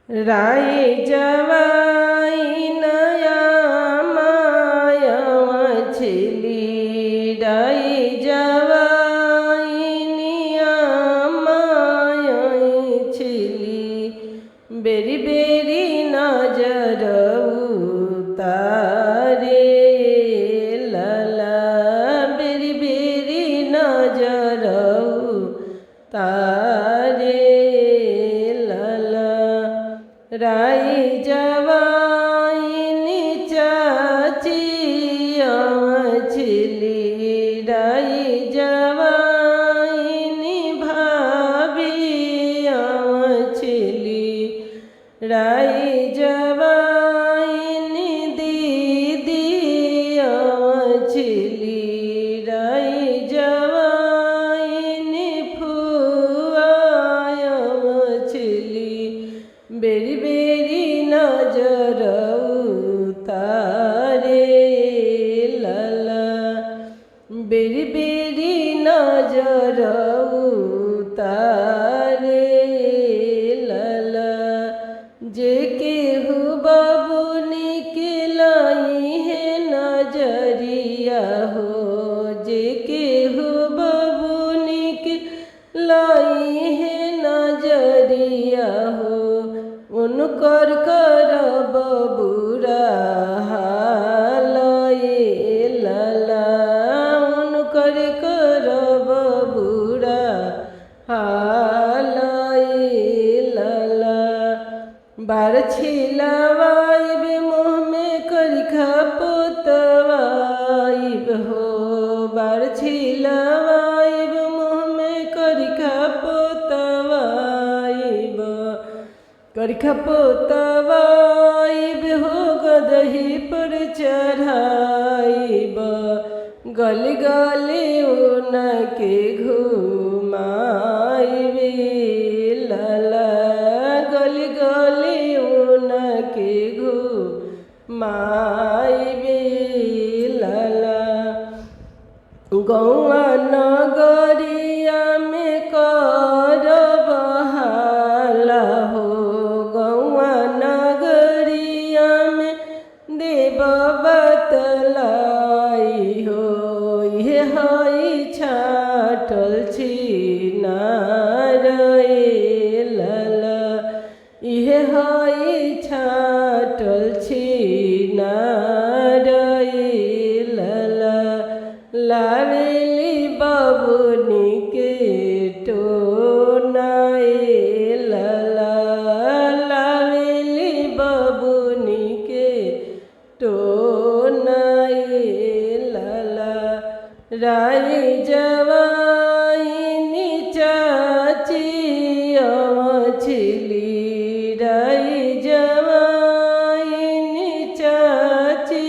राई जवाई नया माया मछली राई जवाई निया माया छिली बेरी बेरी नजर उतारे लला बेरी बेरी नजर उतारे राई जवाई चाची मछली राई जवाई भाभी मछली राई जवाई दीदी मछली राई जवाई फुआ मछली बेरी बेरी नजर उतारे लला बेरी बेरी नजर उतारे लला जे केहू बाबू निकलाई है नजरिया हो जे केहू बाबू निकलाई है नजरिया हो उनकर करब बुरा हाल लला उनकर करब बुरा हाल लला बार छिलवाइब मुँह में करिखा पोतवाइब हो बार छिलवाइब मुँह में करिखा पोतवाइब करिखा पोतवाइब हो गदही पर चढ़ाइब गली गली उनके घुमाइब लला गली गली उनके घुमाइब लला गौआ नगरिया में करब हाला हो गौआ नगरिया में देव बतलाई हो ये हई छाटल छिनार लला ये हई छाटल छिनार लला लावेली बाबुनी के टोनाए लला लावेली बाबुनी के टोनाए लला राई जवाई चाची मछली राई जवाई चाची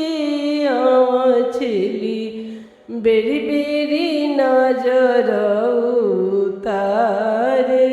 मछली बेरी बेरी नजर उतारे।